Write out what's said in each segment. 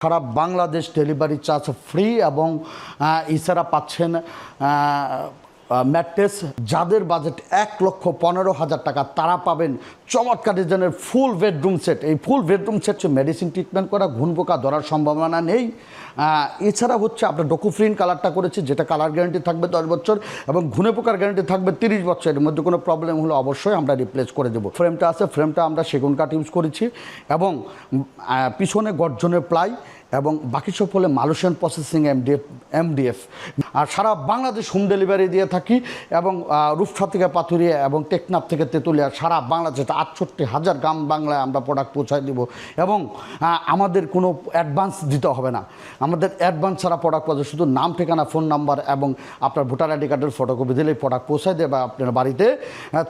সারা Bangladesh delivery charge free এবং এছাড়া পাচ্ছেন ম্যাট্রেস যাদের বাজেট 1,15,000 টাকা তারা পাবেন চমৎকার ডিজাইনের ফুল বেডরুম সেট। এই full bedroom set medicine treatment করা, ঘুণ পোকা ধরার সম্ভাবনা নেই। এছাড়া হচ্ছে আপনার ডকুফ্রিন কালারটা করেছি, যেটা কালার গ্যারান্টি থাকবে 10 বছর এবং ঘুণে পোকার গ্যারান্টি থাকবে 30 বছর। এর মধ্যে কোনো প্রবলেম হলে অবশ্যই আমরা রিপ্লেস করে দেবো। ফ্রেমটা আছে, ফ্রেমটা আমরা সেগুন কাঠ ইউজ করেছি এবং পিছনে গর্জনের প্লাই এবং বাকি সব হলে মালয়েশিয়ান প্রসেসিং এমডিএফ। আর সারা বাংলাদেশ হোম ডেলিভারি দিয়ে থাকি এবং রূপসা থেকে পাথুরিয়া এবং টেকনাফ থেকে তেঁতুলিয়া সারা বাংলাদেশে 68,000 গ্রাম বাংলায় আমরা প্রোডাক্ট পৌঁছায় দিব এবং আমাদের কোনো অ্যাডভান্স দিতে হবে না। আমাদের অ্যাডভান্স ছাড়া প্রোডাক্ট পাওয়া যায়, শুধু নাম, ঠিকানা, ফোন নাম্বার এবং আপনার ভোটার আইডি কার্ডের ফটোকপি দিলেই প্রোডাক্ট পৌঁছায় দেবে আপনার বাড়িতে।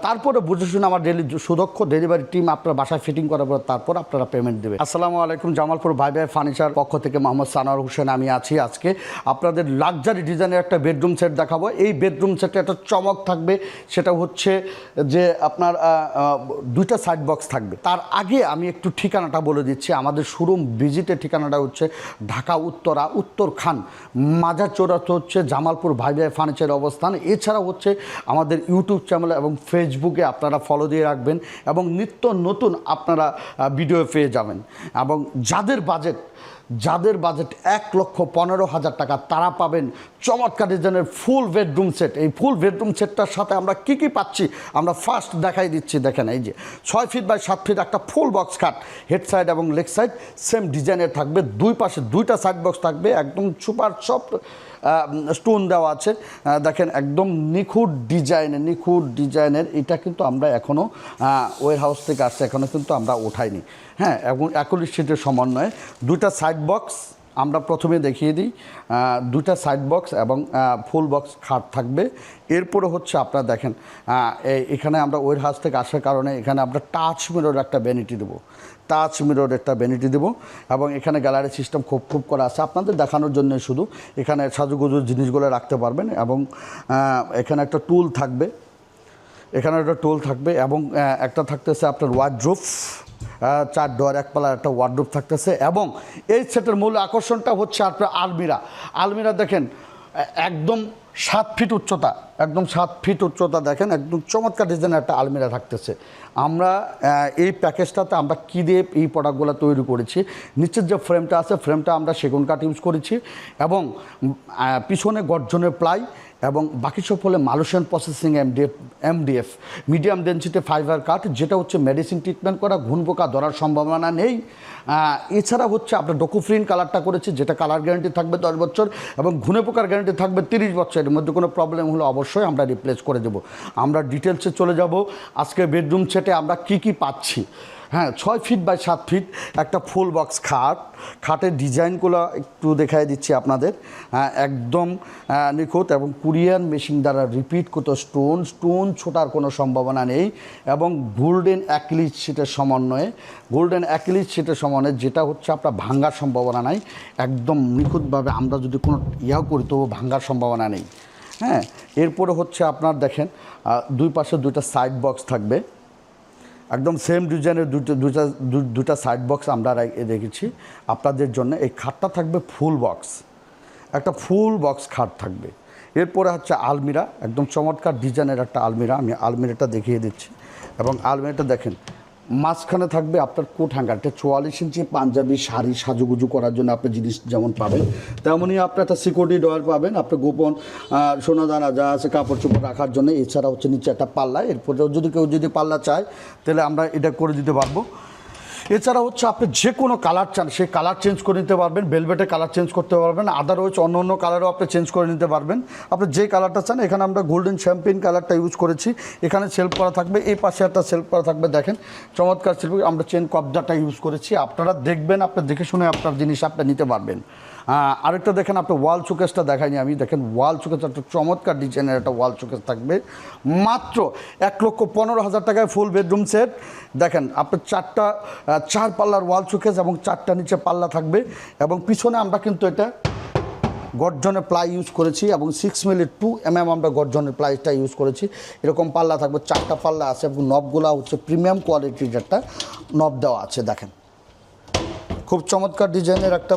তারপরে বুঝে শুনে আমার সুদক্ষ ডেলিভারি টিম আপনার বাসায় ফিটিং করার পর তারপর আপনারা পেমেন্ট দেবে। আসসালামু আলাইকুম, জামালপুর ভাই ভাই ফার্নিচার পক্ষ থেকে মোহাম্মদ সানোয়ার হোসেন আমি আছি। আজকে আপনাদের লাক্সারি ডিজাইনের একটা বেডরুম সেট দেখাবো। এই বেডরুম সেটে একটা চমক থাকবে, সেটা হচ্ছে যে আপনার দুইটা সাইড বক্স থাকবে। তার আগে আমি একটু ঠিকানাটা বলে দিচ্ছি। আমাদের শোরুম ভিজিটের ঠিকানাটা হচ্ছে ঢাকা উত্তরা উত্তরখান মাজার চৌরাস্তা হচ্ছে জামালপুর ভাই ভাই ফার্নিচারের অবস্থান। এছাড়া হচ্ছে আমাদের ইউটিউব চ্যানেল এবং ফেসবুকে আপনারা ফলো দিয়ে রাখবেন এবং নিত্য নতুন আপনারা ভিডিও পেয়ে যাবেন। এবং যাদের বাজেট 1,15,000 টাকা তারা পাবেন চমৎকার ডিজাইনের ফুল বেডরুম সেট। এই ফুল বেডরুম সেটটার সাথে আমরা কী কী পাচ্ছি আমরা ফার্স্ট দেখাই দিচ্ছি। দেখেন, এই যে 6 ফিট বাই 7 ফিট একটা ফুল বক্স খাট, হেড সাইড এবং লেগ সাইড সেম ডিজাইনের থাকবে। দুই পাশে দুইটা সাইড বক্স থাকবে, একদম সুপার সফট স্টোন দেওয়া আছে। দেখেন একদম নিখুঁত ডিজাইনের। এটা কিন্তু আমরা এখনও ওয়ার হাউস থেকে আসছে, এখনও কিন্তু আমরা ওঠাইনি। হ্যাঁ, এবং 41 সিটের সমন্বয়ে দুইটা সাইড বক্স আমরা প্রথমে দেখিয়ে দিই। দুইটা সাইড বক্স এবং ফুল বক্স খাট থাকবে। এরপরে হচ্ছে আপনারা দেখেন এখানে আমরা ওয়ার হাউস থেকে আসার কারণে এখানে আমরা টাচ মিরর একটা ভ্যানিটি দেবো এবং এখানে গ্যালারি সিস্টেম খুব করা আছে আপনাদের দেখানোর জন্য। শুধু এখানে সাজুগুজুর জিনিসগুলো রাখতে পারবেন এবং এখানে একটা টুল থাকবে, এবং একটা থাকতেছে আপনার ওয়ার্ডরোব, 4 ডোর 1 পাল্লার একটা ওয়ার্ডরোব থাকতেছে। এবং এই সেটের মূল আকর্ষণটা হচ্ছে আপনার আলমিরা দেখেন একদম 7 ফিট উচ্চতা, দেখেন একদম চমৎকার ডিজাইনের একটা আলমিরা থাকতেছে। আমরা এই প্যাকেজটাতে আমরা কী দিয়ে এই প্রোডাক্টগুলো তৈরি করেছি, নিচের যে ফ্রেমটা আছে ফ্রেমটা আমরা সেগুন কাঠ ইউজ করেছি এবং পিছনে গর্জনের প্লাই এবং বাকি সব হলে Malaysian processing MDF medium density fibre কাঠ, যেটা হচ্ছে মেডিসিন ট্রিটমেন্ট করা, ঘুণ পোকা ধরার সম্ভাবনা নেই। এছাড়া হচ্ছে আপনার ডকুফ্রিন কালারটা করেছি, যেটা কালার গ্যারান্টি থাকবে 10 বছর এবং ঘুণে পোকার গ্যারান্টি থাকবে 30 বছর। এর মধ্যে কোনো প্রবলেম হলে অবশ্যই আমরা রিপ্লেস করে দেবো। আমরা ডিটেলসে চলে যাব। আজকে বেডরুম সেটে আমরা কি পাচ্ছি। হ্যাঁ, 6 ফিট বাই 7 ফিট একটা ফুল বক্স খাটের ডিজাইনগুলো একটু দেখাই দিচ্ছি আপনাদের। একদম নিখুঁত এবং কোরিয়ান মেশিন দ্বারা রিপিট কত স্টোন ছোটার কোনো সম্ভাবনা নেই এবং গোল্ডেন অ্যাক্রিলিক শীটের সমন্বয়ে যেটা হচ্ছে আপনার ভাঙ্গার সম্ভাবনা নাই। একদম নিখুঁতভাবে আমরা যদি কোনো করি তবু ভাঙ্গার সম্ভাবনা নেই। হ্যাঁ, এরপরে হচ্ছে আপনার দেখেন দুই পাশে দুইটা সাইড বক্স থাকবে, একদম সেম ডিজাইনের দুইটা সাইড বক্স আমরা রেখেছি আপনাদের জন্য। এই খাটটা থাকবে একটা ফুল বক্স খাট থাকবে। এরপরে হচ্ছে আলমিরা, একদম চমৎকার ডিজাইনের একটা আলমিরা। আমি আলমিরাটা দেখিয়ে দিচ্ছি এবং আলমিরাটা দেখেন মাঝখানে থাকবে আপনার কোট হ্যাঙ্গারটা 44 ইঞ্চি পাঞ্জাবি শাড়ি সাজুগুজু করার জন্য আপনি জিনিস যেমন পাবেন তেমনই আপনি একটা সিকিউরিটি ডয়ার পাবেন, আপনার গোপন সোনাদানা যা আছে কাপড় চোপড় রাখার জন্য। এছাড়া হচ্ছে নিচে একটা পাল্লা, এরপরেও কেউ যদি পাল্লা চায় তাহলে আমরা এটা করে দিতে পারবো। এছাড়া হচ্ছে আপনি যে কোনো কালার চান সেই কালার চেঞ্জ করে নিতে পারবেন, ভেলভেটের কালার চেঞ্জ করতে পারবেন, আদারওয়াইজ অন্য কালারও আপনি চেঞ্জ করে নিতে পারবেন। আপনি যে কালারটা চান, এখানে আমরা গোল্ডেন শ্যাম্পেন কালারটা ইউজ করেছি। এখানে সেলফ করা থাকবে, এই পাশে একটা সেলফ করা থাকবে। দেখেন চমৎকার সেলফ, আমরা চেন কবজাটা ইউজ করেছি। আপনারা দেখবেন, আপনি দেখে শুনে আপনার জিনিস আপনি নিতে পারবেন। আরেকটা দেখেন আপনার ওয়াল শোকেসটা দেখাইনি আমি। দেখেন ওয়াল শোকেস একটা চমৎকার ডিজাইনের একটা ওয়াল শোকেস থাকবে মাত্র 1,15,000 টাকায় ফুল বেডরুম সেট। দেখেন আপনার 4 পাল্লার ওয়াল শোকেস এবং 4টা নিচে পাল্লা থাকবে এবং পিছনে আমরা কিন্তু এটা গর্জনের প্লাই ইউজ করেছি এবং 6 মিলি 2 mm আমরা গর্জনের প্লাইটা ইউজ করেছি। এরকম পাল্লা থাকবে, 4টা পাল্লা আছে এবং নবগুলা হচ্ছে প্রিমিয়াম কোয়ালিটির একটা নব দেওয়া আছে। দেখেন খুব চমৎকার ডিজাইনের একটা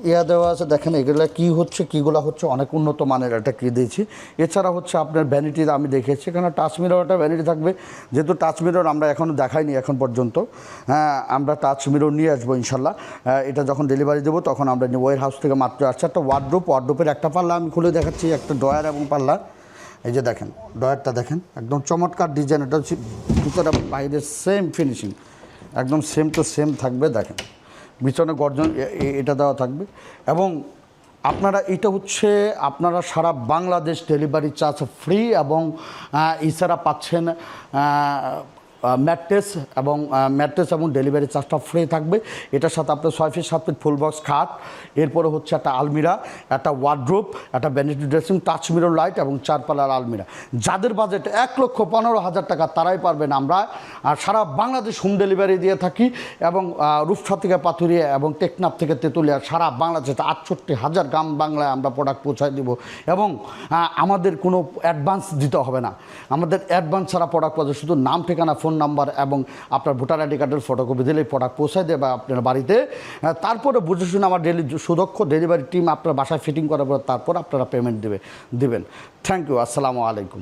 ইয়া দেওয়া আছে, দেখেন এগুলো কী হচ্ছে কীগুলো হচ্ছে অনেক উন্নত মানের একটা কী দিয়েছি। এছাড়া হচ্ছে আপনার ভ্যানিটি আমি দেখেছি, এখানে টাচ মিরর একটা ভ্যানিটি থাকবে, যেহেতু টাচ মিরর আমরা এখনও দেখাইনি এখন পর্যন্ত। হ্যাঁ, আমরা টাচ মিরর নিয়ে আসবো ইনশাল্লাহ। এটা যখন ডেলিভারি দেবো তখন আমরা ওয়ার হাউস থেকে মাত্র আসছে। একটা ওয়ার্ড্রোপের একটা পাল্লা আমি খুলে দেখাচ্ছি, একটা ডয়ার এবং পাল্লা। এই যে দেখেন ডয়ারটা দেখেন, একদম চমৎকার ডিজাইন। এটা হচ্ছে ভিতরে বাইরের সেম ফিনিশিং, একদম সেম টু সেম থাকবে। দেখেন পিছনে গর্জন এটা দেওয়া থাকবে। এবং আপনারা এটা হচ্ছে আপনারা সারা বাংলাদেশ ডেলিভারি চার্জ ফ্রি, এবং এছাড়া পাচ্ছেন ম্যাট্রেস এবং ডেলিভারি চার্জটা ফ্রি থাকবে। এটার সাথে আপনার 6 ফিট 7 ফিট ফুল বক্স খাট, এরপরে হচ্ছে একটা আলমিরা, একটা ওয়ার্ড্রোব, একটা vanity dressing, touch mirror light এবং 4 পাল্লার আলমিরা। যাদের বাজেট 1,15,000 টাকা তারাই পারবেন। আমরা সারা বাংলাদেশ হোম ডেলিভারি দিয়ে থাকি, এবং রূপসা থেকে পাথুরিয়া এবং টেকনাফ থেকে তেঁতুলিয়া সারা বাংলাদেশে 68,000 গ্রাম বাংলায় আমরা প্রোডাক্ট পৌঁছায় দিব। এবং আমাদের কোনো অ্যাডভান্স দিতে হবে না, আমাদের অ্যাডভান্স ছাড়া প্রোডাক্ট পাওয়া যায়। শুধু নাম, ঠিকানা, ফোন নাম্বার এবং আপনার ভোটার আইডি কার্ডের ফটোকপি দিলেই প্রোডাক্ট পৌঁছায় দেবে আপনার বাড়িতে। তারপরে বুঝে শুনে আমার সুদক্ষ ডেলিভারি টিম আপনার বাসায় ফিটিং করার পর তারপর আপনারা পেমেন্ট দেবেন। থ্যাংক ইউ, আসসালামু আলাইকুম।